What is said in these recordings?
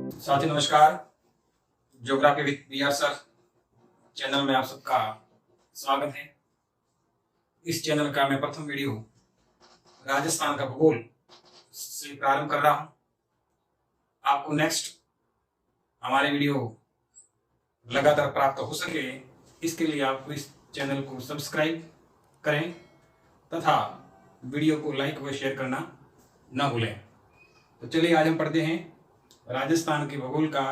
साथी नमस्कार। Geography with BR sir channel में आप सबका स्वागत है। इस चैनल का मैं प्रथम वीडियो राजस्थान का भूगोल से प्रारंभ कर रहा हूं। आपको नेक्स्ट हमारे वीडियो लगातार प्राप्त हो सके, इसके लिए आपको इस चैनल को सब्सक्राइब करें तथा वीडियो को लाइक व शेयर करना न भूलें। तो चलिए आज हम पढ़ते हैं राजस्थान के भूगोल का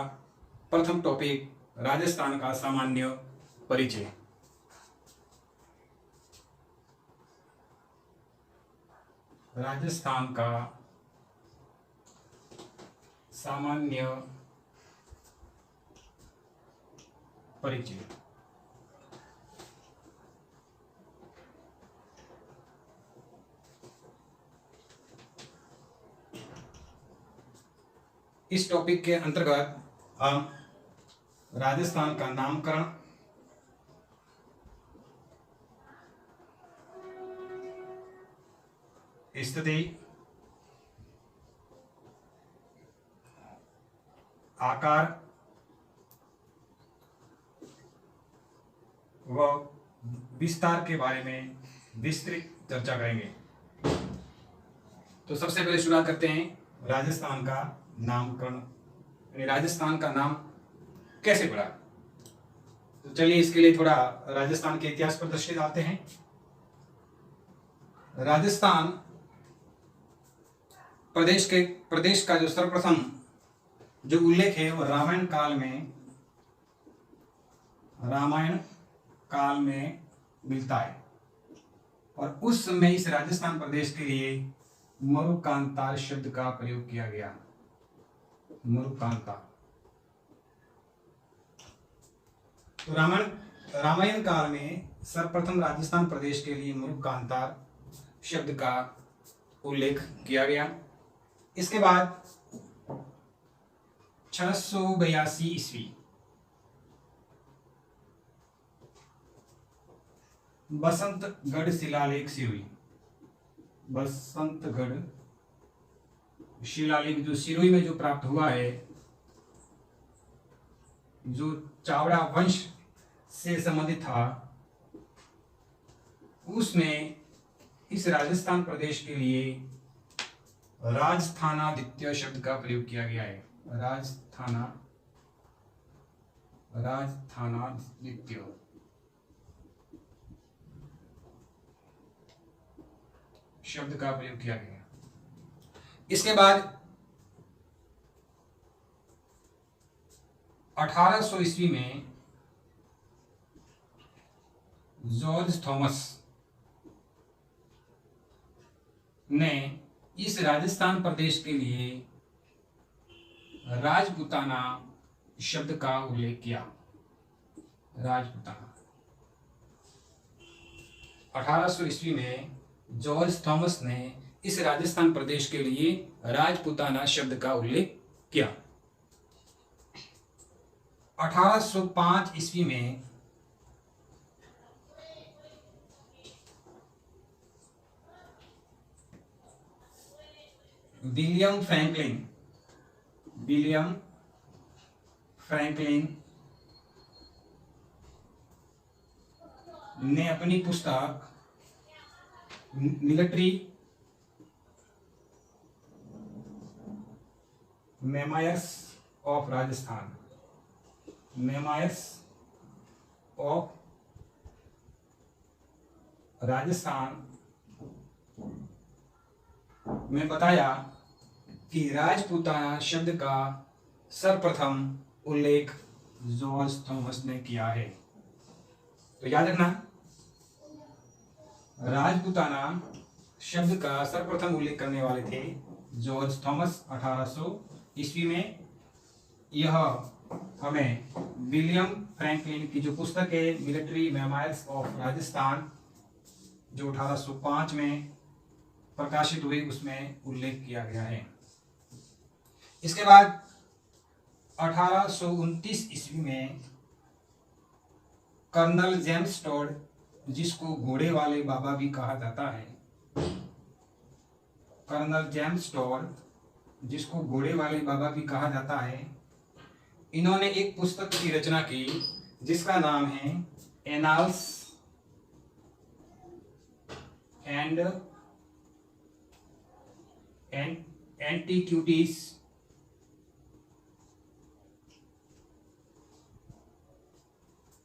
प्रथम टॉपिक, राजस्थान का सामान्य परिचय। राजस्थान का सामान्य परिचय। इस टॉपिक के अंतर्गत हम राजस्थान का नामकरण, स्थिति, आकार व विस्तार के बारे में विस्तृत चर्चा करेंगे। तो सबसे पहले शुरुआत करते हैं राजस्थान का नामकरण, राजस्थान का नाम कैसे पड़ा। तो चलिए इसके लिए थोड़ा राजस्थान के इतिहास पर दृष्टि डालते हैं। राजस्थान प्रदेश का जो सर्वप्रथम जो उल्लेख है वो रामायण काल में मिलता है और उस समय इस राजस्थान प्रदेश के लिए मरुकांतार शब्द का प्रयोग किया गया। मरुकांता। तो रामायण काल में सर्वप्रथम राजस्थान प्रदेश के लिए मरुकांतार शब्द का उल्लेख किया गया। इसके बाद 682 ईस्वी बसंतगढ़ शिलालेख से हुई। बसंतगढ़ शिलालेख जो सिरोही में जो प्राप्त हुआ है, जो चावड़ा वंश से संबंधित था, उसमें इस राजस्थान प्रदेश के लिए राजस्थानादित्य शब्द का प्रयोग किया गया है। राजस्थानादित्य शब्द का प्रयोग किया गया। इसके बाद 1800 ईस्वी में जॉर्ज थॉमस ने इस राजस्थान प्रदेश के लिए राजपूताना शब्द का उल्लेख किया। राजपूताना 1800 ईस्वी में जॉर्ज थॉमस ने इस राजस्थान प्रदेश के लिए राजपूताना शब्द का उल्लेख किया। 1805 ईस्वी में विलियम फ्रैंकलिन ने अपनी पुस्तक मिलिट्री मेमोयर्स ऑफ राजस्थान में बताया कि राजपूताना शब्द का सर्वप्रथम उल्लेख जॉर्ज थॉमस ने किया है। तो याद रखना, राजपूताना शब्द का सर्वप्रथम उल्लेख करने वाले थे जॉर्ज थॉमस 1800 ईस्वी में। यह हमें विलियम फ्रैंकलिन की जो पुस्तक है मिलिट्री मेमोयर्स ऑफ राजस्थान, जो 1805 में प्रकाशित हुई, उसमें उल्लेख किया गया है। इसके बाद 1829 ईस्वी में कर्नल जेम्स टॉड, जिसको घोड़े वाले बाबा भी कहा जाता है, कर्नल जेम्स टॉड, जिसको घोड़े वाले बाबा भी कहा जाता है, इन्होंने एक पुस्तक की रचना की जिसका नाम है एनाल्स एंड एंटीक्यूटीज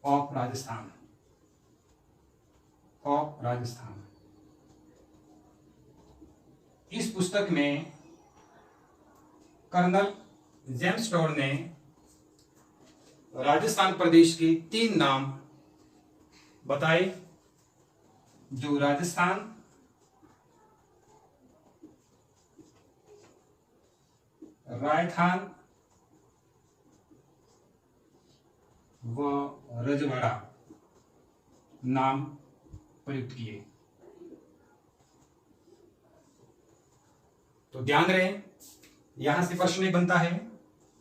ऑफ राजस्थान। इस पुस्तक में कर्नल जेम्स टोड ने राजस्थान प्रदेश के 3 नाम बताए, जो राजस्थान, रायथान व रजवाड़ा नाम प्रयुक्त किए। तो ध्यान रहे, यहां से प्रश्न एक बनता है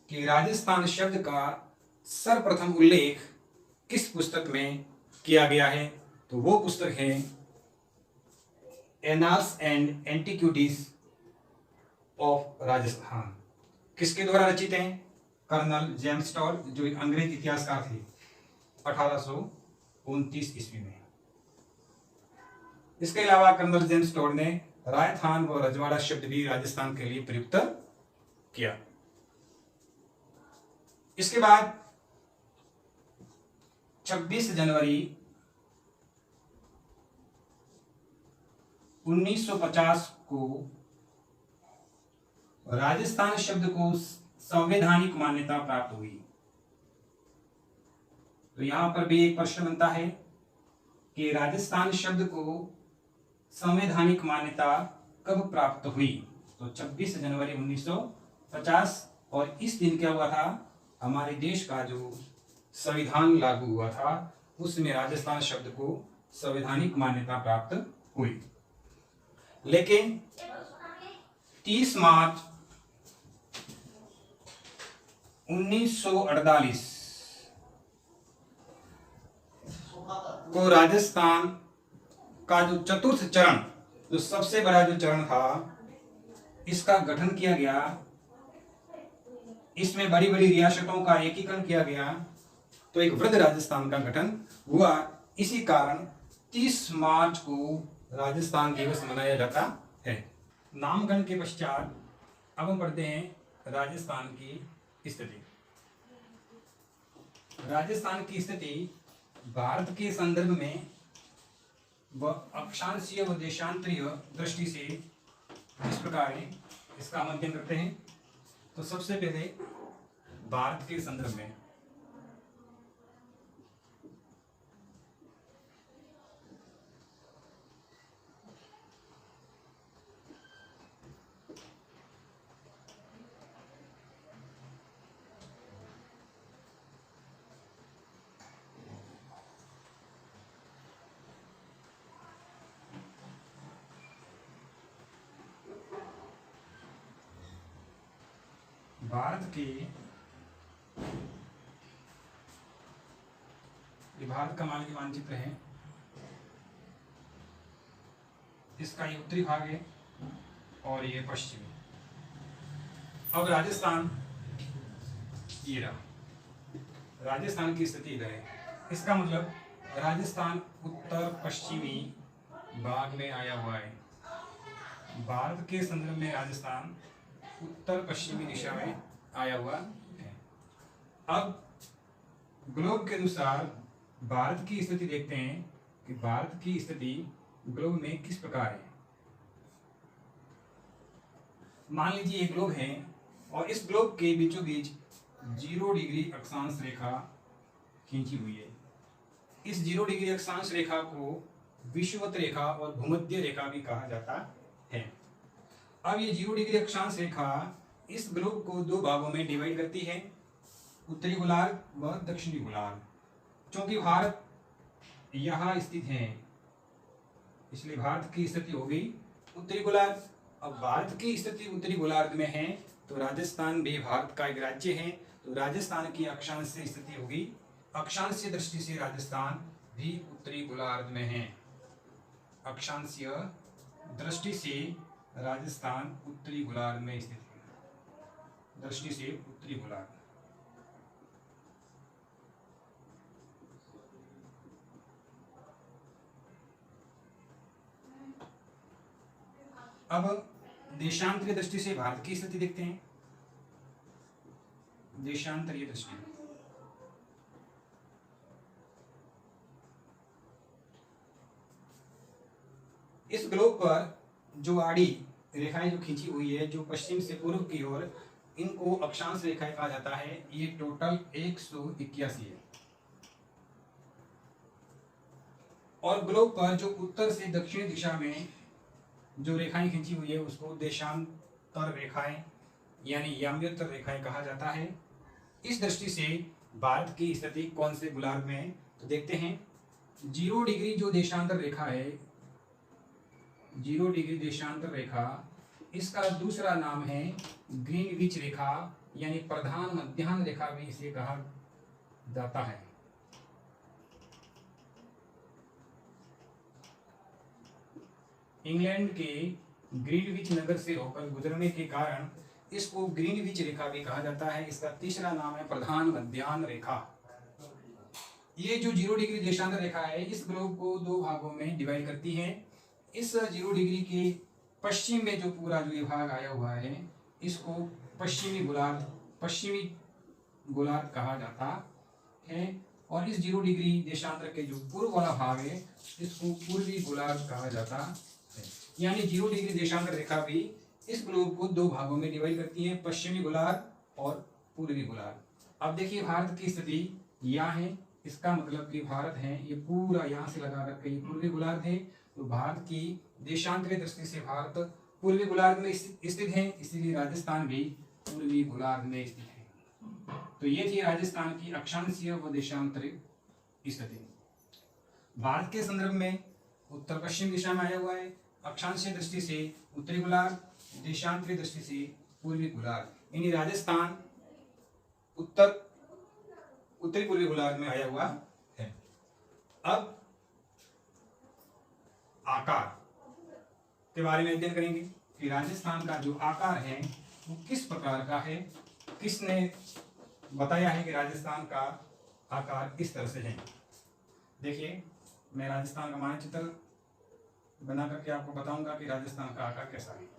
कि राजस्थान शब्द का सर्वप्रथम उल्लेख किस पुस्तक में किया गया है। तो वो पुस्तक है एनाल्स एंड एंटीक्यूटीज ऑफ राजस्थान। किसके द्वारा रचित है? कर्नल जेम्स टोड, जो एक अंग्रेज इतिहासकार थे 1829 ईस्वी में। इसके अलावा कर्नल जेम्स टोड ने रायथान व रजवाड़ा शब्द भी राजस्थान के लिए प्रयुक्त किया। इसके बाद 26 जनवरी 1950 को राजस्थान शब्द को संवैधानिक मान्यता प्राप्त हुई। तो यहां पर भी एक प्रश्न बनता है कि राजस्थान शब्द को संवैधानिक मान्यता कब प्राप्त हुई। तो 26 जनवरी 1950, और इस दिन क्या हुआ था, हमारे देश का जो संविधान लागू हुआ था उसमें राजस्थान शब्द को संवैधानिक मान्यता प्राप्त हुई। लेकिन 30 मार्च 1948 को राजस्थान का जो चतुर्थ चरण, जो सबसे बड़ा जो चरण था, इसका गठन किया गया। इसमें बड़ी बड़ी रियासतों का एकीकरण किया गया, तो एक वृहद राजस्थान का गठन हुआ। इसी कारण 30 मार्च को राजस्थान दिवस मनाया जाता है। नामकरण के पश्चात अब हम पढ़ते हैं राजस्थान की स्थिति। राजस्थान की स्थिति भारत के संदर्भ में व अक्षांशीय व देशांतरीय दृष्टि से इस प्रकार है, इसका अध्ययन करते हैं। तो सबसे पहले भारत के संदर्भ में भारत के, ये भारत का मान लीजिए मानचित्र है, इसका ये उत्तरी भाग है और ये पश्चिमी। अब राजस्थान ये रहा, राजस्थान की स्थिति इधर है। इसका मतलब राजस्थान उत्तर पश्चिमी भाग में आया हुआ है। भारत के संदर्भ में राजस्थान उत्तर पश्चिमी दिशा में आया हुआ है। अब ग्लोब के अनुसार भारत की स्थिति देखते हैं कि भारत की स्थिति ग्लोब में किस प्रकार है। मान लीजिए एक ग्लोब है और इस ग्लोब के बीचों बीच 0 डिग्री अक्षांश रेखा खींची हुई है। इस 0 डिग्री अक्षांश रेखा को विषुवत रेखा और भूमध्य रेखा भी कहा जाता है। अब ये 0 डिग्री अक्षांश रेखा इस ग्लोब को 2 भागों में डिवाइड करती है, उत्तरी गोलार्ध व दक्षिणी गोलार्ध। क्योंकि भारत यहाँ स्थित है इसलिए भारत की स्थिति हो गई उत्तरी गोलार्ध। अब भारत की स्थिति उत्तरी गोलार्ध में है तो राजस्थान भी भारत का एक राज्य है, तो राजस्थान की अक्षांशीय स्थिति होगी, अक्षांशीय दृष्टि से राजस्थान भी उत्तरी गोलार्ध में है। अक्षांशीय दृष्टि से राजस्थान उत्तरी गोलार्ध में स्थित है, दृष्टि से उत्तरी गोलार्ध। अब देशांतरीय दृष्टि से भारत की स्थिति देखते हैं। देशांतरीय दृष्टि, इस ग्लोब पर जो आड़ी रेखाएं जो खींची हुई है, जो पश्चिम से पूर्व की ओर, इनको अक्षांश रेखाएं कहा जाता है। ये टोटल 181 है। और ग्लोब पर जो उत्तर से दक्षिण दिशा में जो रेखाएं खींची हुई है उसको देशांतर रेखाएं यानी याम्योत्तर रेखाएं कहा जाता है। इस दृष्टि से भारत की स्थिति कौन से गोलार्ध में है तो देखते हैं। 0 डिग्री जो देशांतर रेखा है, 0 डिग्री देशांतर रेखा, इसका दूसरा नाम है ग्रीनविच रेखा यानी प्रधान मध्याह्न रेखा भी इसे कहा जाता है। इंग्लैंड के ग्रीनविच नगर से होकर गुजरने के कारण इसको ग्रीनविच रेखा भी कहा जाता है। इसका तीसरा नाम है प्रधान मध्याह्न रेखा। ये जो 0 डिग्री देशांतर रेखा है इस ग्लोब को 2 भागों में डिवाइड करती है। इस 0 डिग्री के पश्चिम में जो पूरा जो विभाग आया हुआ है इसको पश्चिमी गोलार्ध कहा जाता है। और इस 0 डिग्री देशांतर के जो पूर्व वाला भाग है इसको पूर्वी गोलार्ध कहा जाता है। यानी 0 डिग्री देशांतर रेखा भी इस ग्लोब को 2 भागों में डिवाइड करती है, पश्चिमी गोलार्ध और पूर्वी गोलार्ध। अब देखिए भारत की स्थिति यहाँ है, इसका मतलब कि भारत है ये पूरा यहाँ से लगा करके ये पूर्वी गोलार्ध है। तो भारत की देशांतरीय दृष्टि से भारत पूर्वी गोलार्ध में स्थित है, इसीलिए राजस्थान भी पूर्वी गोलार्ध में स्थित है। तो ये थी राजस्थान की अक्षांशीय व देशांतरीय स्थिति। भारत के संदर्भ में उत्तर पश्चिम दिशा में आया हुआ है, अक्षांशीय दृष्टि से उत्तरी गोलार्ध, देशांतरीय दृष्टि से पूर्वी गोलार्ध। यानी राजस्थान उत्तरी पूर्वी गोलार्ध में आया हुआ है। अब आकार के बारे में अध्ययन करेंगे कि राजस्थान का जो आकार है वो किस प्रकार का है। किसने बताया है कि राजस्थान का आकार इस तरह से है। देखिए मैं राजस्थान का मानचित्र बना करके आपको बताऊंगा कि राजस्थान का आकार कैसा है।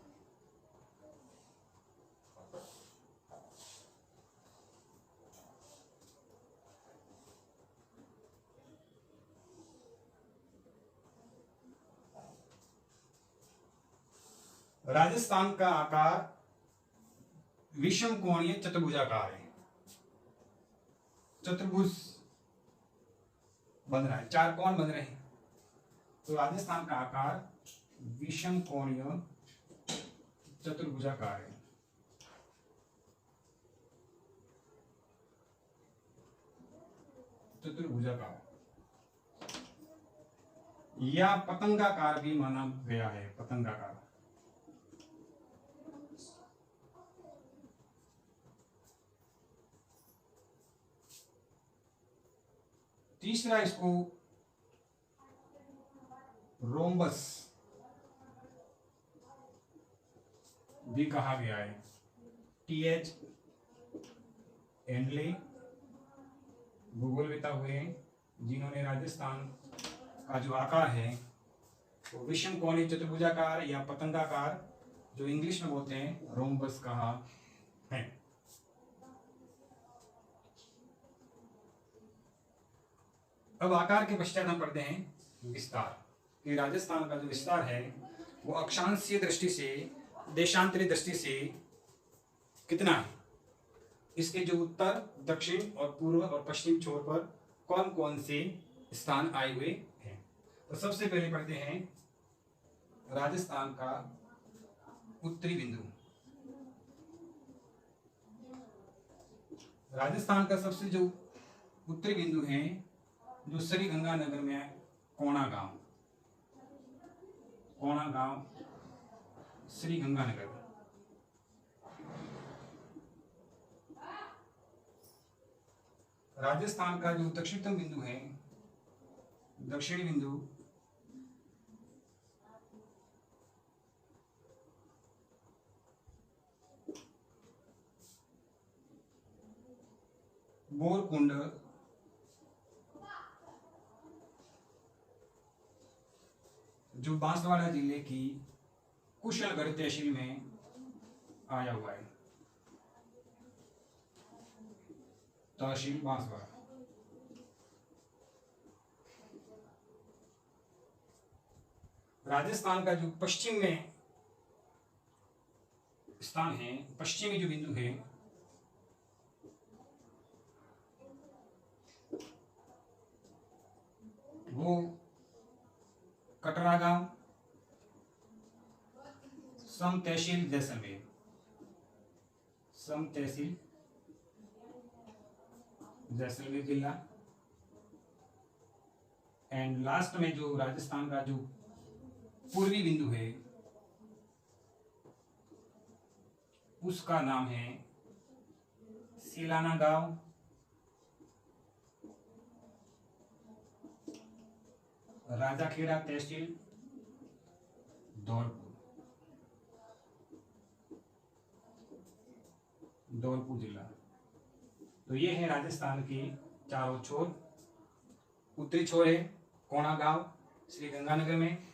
राजस्थान का आकार विषम कोणीय चतुर्भुजाकार है। चतुर्भुज बन रहा है, 4 कोण बन रहे हैं। तो राजस्थान का आकार विषम कोणीय चतुर्भुजाकार है। चतुर्भुजाकार या पतंगाकार भी माना गया है। पतंगाकार। तीसरा इसको रोम्बस भी कहा गया है। TH एंडले भूगोलवेत्ता हुए हैं जिन्होंने राजस्थान का जो आकार है वो विषम कोणीय चतुर्भुजाकार या पतंगाकार, जो इंग्लिश में बोलते हैं रोम्बस, कहा है। अब आकार के पश्चात हम पढ़ते हैं विस्तार। कि राजस्थान का जो विस्तार है वो अक्षांशीय दृष्टि से, देशांतरीय दृष्टि से कितना है। इसके जो उत्तर, दक्षिण और पूर्व और पश्चिम छोर पर कौन कौन से स्थान आए हुए हैं। तो सबसे पहले पढ़ते हैं राजस्थान का उत्तरी बिंदु। राजस्थान का सबसे जो उत्तरी बिंदु है जो श्री गंगानगर में है, कोणा गांव श्री गंगानगर। राजस्थान का जो दक्षिणतम बिंदु है, दक्षिणी बिंदु, बोरकुंड, जो बांसवाड़ा जिले की कुशलगढ़ तहसील में आया हुआ है। तहसील बांसवाड़ा। राजस्थान का जो पश्चिम में स्थान है, पश्चिमी जो बिंदु है, वो कटरा गांव, सम तहसील जैसलमेर, सम तहसील जैसलमेर जिला। एंड लास्ट में जो राजस्थान का जो पूर्वी बिंदु है उसका नाम है सिलाना गांव, राजाखेड़ा तहसील धौलपुर जिला। तो ये है राजस्थान के चारों छोर। उत्तरी छोर है कोणा गांव श्री गंगानगर में,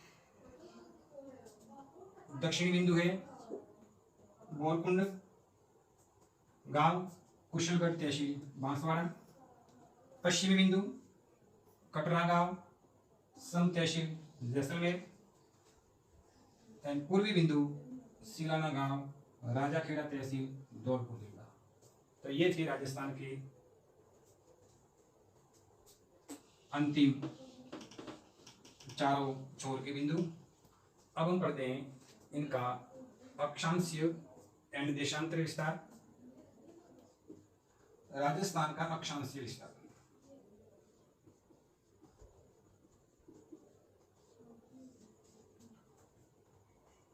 दक्षिणी बिंदु है बोरकुंड गांव कुशलगढ़ तहसील बांसवाड़ा, पश्चिमी बिंदु कटरा गांव सम तहसील जैसलमेर, एंड पूर्वी बिंदु सिलाना गांव राजाखेड़ा तहसील धौलपुर जिला। तो ये थी राजस्थान के अंतिम चारों छोर के बिंदु। अब हम पढ़ते हैं इनका अक्षांशीय एंड देशांतरीय विस्तार। राजस्थान का अक्षांशीय विस्तार।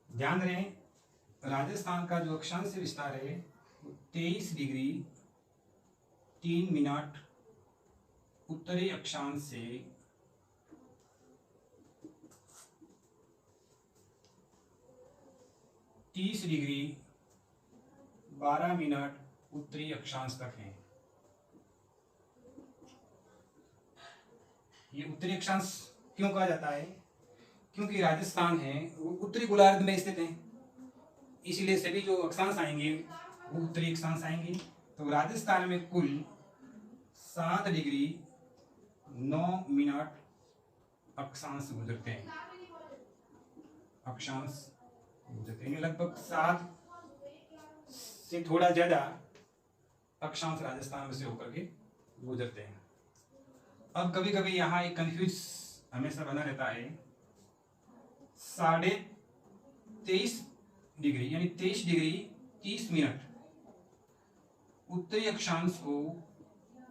ध्यान रहे, राजस्थान का जो अक्षांशीय विस्तार है 23 डिग्री 3 मिनट उत्तरी अक्षांश से 30 डिग्री 12 मिनट उत्तरी अक्षांश तक है। ये उत्तरी अक्षांश क्यों कहा जाता है? क्योंकि राजस्थान है वो उत्तरी गोलार्ध में स्थित है, इसलिए सभी जो अक्षांश आएंगे वो उत्तरी अक्षांश आएंगे। तो राजस्थान में कुल 7 डिग्री 9 मिनट अक्षांश गुजरते हैं, अक्षांश गुजरते हैं। लगभग 7 से थोड़ा ज्यादा अक्षांश राजस्थान में से होकर के गुजरते हैं। अब कभी कभी यहाँ एक कंफ्यूज हमेशा बना रहता है, 23.5 डिग्री यानी 23 डिग्री 30 मिनट उत्तरी अक्षांश को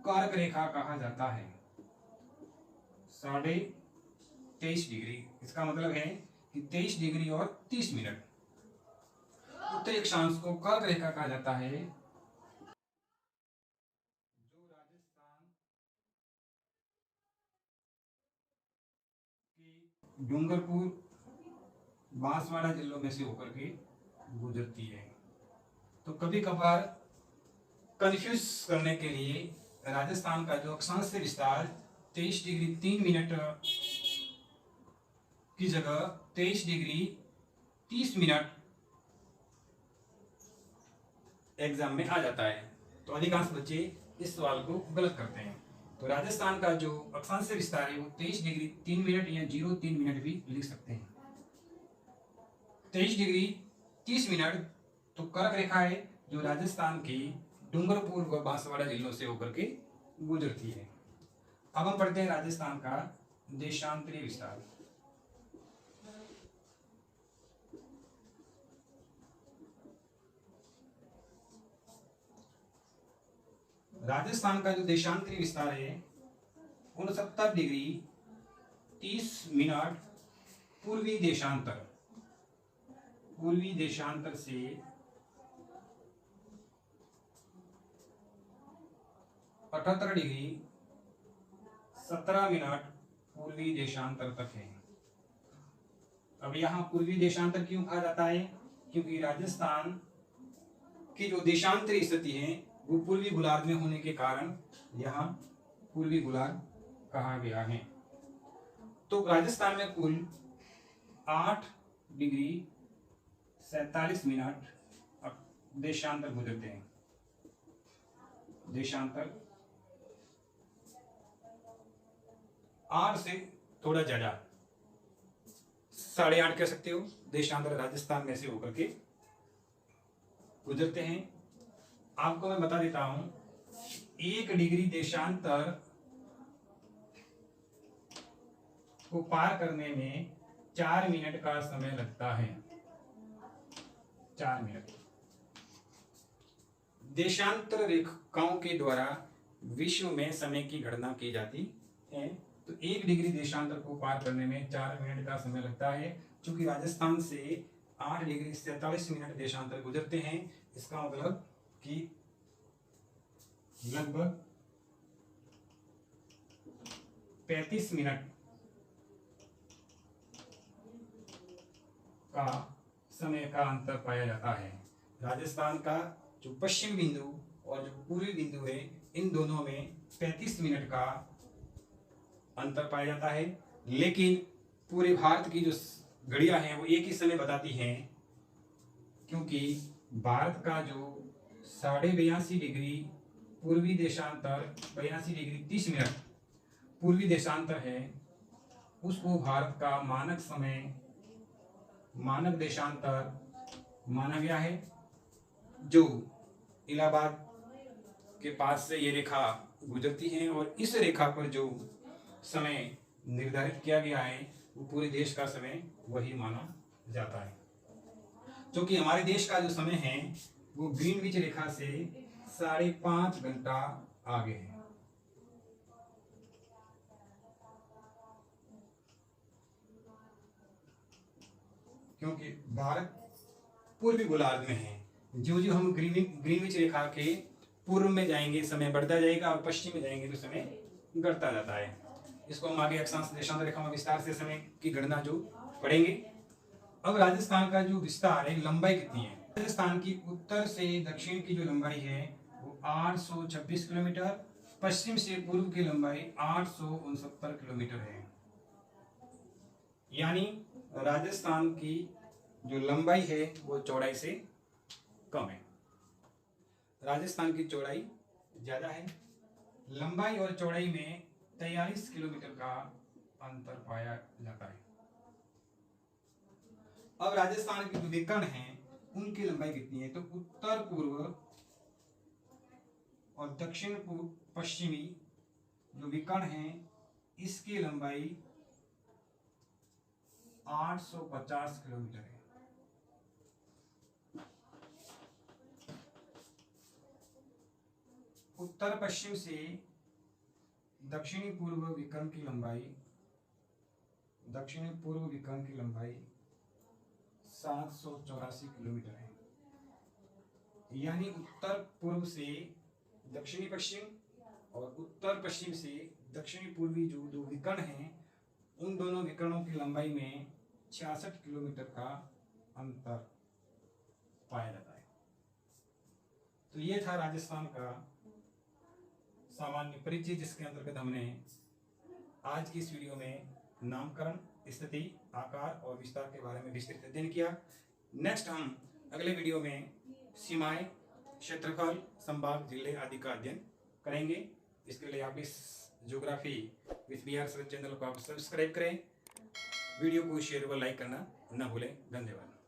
कर्क रेखा कहा जाता है। 23.5 डिग्री, इसका मतलब है कि 23 डिग्री और 30 मिनट उत्तरी अक्षांश को कर्क रेखा कहा जाता है। जो राजस्थान की डूंगरपुर बांसवाड़ा जिलों में से होकर के गुजरती है। तो कभी कभार कंफ्यूज करने के लिए राजस्थान का जो अक्षांशीय विस्तार 23 डिग्री 3 मिनट की जगह 23 डिग्री 30 मिनट एग्जाम में आ जाता है। तो अधिकांश बच्चे इस सवाल को गलत करते हैं। तो राजस्थान का जो अक्षांशीय विस्तार है वो 23 डिग्री 3 मिनट या 03 मिनट भी लिख सकते हैं। 23 डिग्री 30 मिनट तो कर्क रेखा है जो राजस्थान की डूंगरपुर व बांसवाड़ा जिलों से होकर के गुजरती है। अब हम पढ़ते हैं राजस्थान का देशांतरीय विस्तार। राजस्थान का जो देशांतरीय विस्तार है 69 डिग्री 30 मिनट पूर्वी देशांतर, पूर्वी देशांतर से 78 डिग्री 17 मिनट पूर्वी देशांतर तक है। अब यहाँ पूर्वी देशांतर क्यों कहा जाता है? क्योंकि राजस्थान की जो देशांतरीय स्थिति है वो पूर्वी गोलार्ध में होने के कारण यहाँ पूर्वी गोलार्ध कहा गया है। तो राजस्थान में कुल 8 डिग्री 47 मिनट अब देशांतर गुजरते हैं। देशांतर 8 से थोड़ा ज्यादा, 8.5 कह सकते हो, देशांतर राजस्थान में से होकर के गुजरते हैं। आपको मैं बता देता हूं, 1 डिग्री देशांतर को पार करने में 4 मिनट का समय लगता है। 4 मिनट। देशांतर रेखाओं के द्वारा विश्व में समय की गणना की जाती है। तो 1 डिग्री देशांतर को पार करने में 4 मिनट का समय लगता है। चूंकि राजस्थान से 8 डिग्री 47 मिनट देशांतर गुजरते हैं, इसका मतलब कि लगभग 35 मिनट का समय का अंतर पाया जाता है। राजस्थान का जो पश्चिम बिंदु और जो पूर्वी बिंदु है, इन दोनों में 35 मिनट का अंतर पाया जाता है। लेकिन पूरे भारत की जो घड़ियां हैं वो एक ही समय बताती हैं, क्योंकि भारत का जो 82.5 डिग्री पूर्वी देशांतर 82 डिग्री 30 मिनट पूर्वी देशांतर है, उसको भारत का मानक समय, मानक देशांतर माना गया है। जो इलाहाबाद के पास से ये रेखा गुजरती है और इस रेखा पर जो समय निर्धारित किया गया है वो पूरे देश का समय वही माना जाता है। क्योंकि हमारे देश का जो समय है वो ग्रीनविच रेखा से 5.5 घंटा आगे है। क्योंकि भारत पूर्वी गोलार्ध में है, जो जो हम ग्रीनविच रेखा के पूर्व में जाएंगे समय बढ़ता जाएगा और पश्चिम में जाएंगे तो समय घटता जाता है। इसको हम आगे अक्षांश देशांतर रेखा में विस्तार से समय की गणना जो पढ़ेंगे। अब राजस्थान का जो विस्तार है, लंबाई कितनी है? राजस्थान की उत्तर से दक्षिण की जो लंबाई है वो 826 किलोमीटर, पश्चिम से पूर्व की लंबाई 869 किलोमीटर है। यानी राजस्थान की जो लंबाई है वो चौड़ाई से कम है। राजस्थान की चौड़ाई ज्यादा है। लंबाई और चौड़ाई में 43 किलोमीटर का अंतर पाया जाता है। अब राजस्थान के जो विकर्ण हैं उनकी लंबाई कितनी है? तो उत्तर पूर्व और दक्षिण पूर्व पश्चिमी जो विकर्ण हैं इसकी लंबाई 850 किलोमीटर है। उत्तर पश्चिम से दक्षिणी पूर्व विकर्ण की लंबाई 784 किलोमीटर है। यानी उत्तर पूर्व से दक्षिणी पश्चिम और उत्तर पश्चिम से दक्षिणी पूर्वी जो दो विकर्ण हैं उन दोनों विकर्णों की लंबाई में 66 किलोमीटर का अंतर पाया जाता है। तो ये था राजस्थान का सामान्य परिचय, जिसके अंतर्गत हमने आज की इस वीडियो में नामकरण, स्थिति, आकार और विस्तार के बारे में विस्तृत अध्ययन किया। नेक्स्ट हम अगले वीडियो में सीमाएं, क्षेत्रफल, संभाग, जिले आदि का अध्ययन करेंगे। इसके लिए आप इस geography with BR sir channel को आप सब्सक्राइब करें। वीडियो को शेयर व लाइक करना न भूलें। धन्यवाद।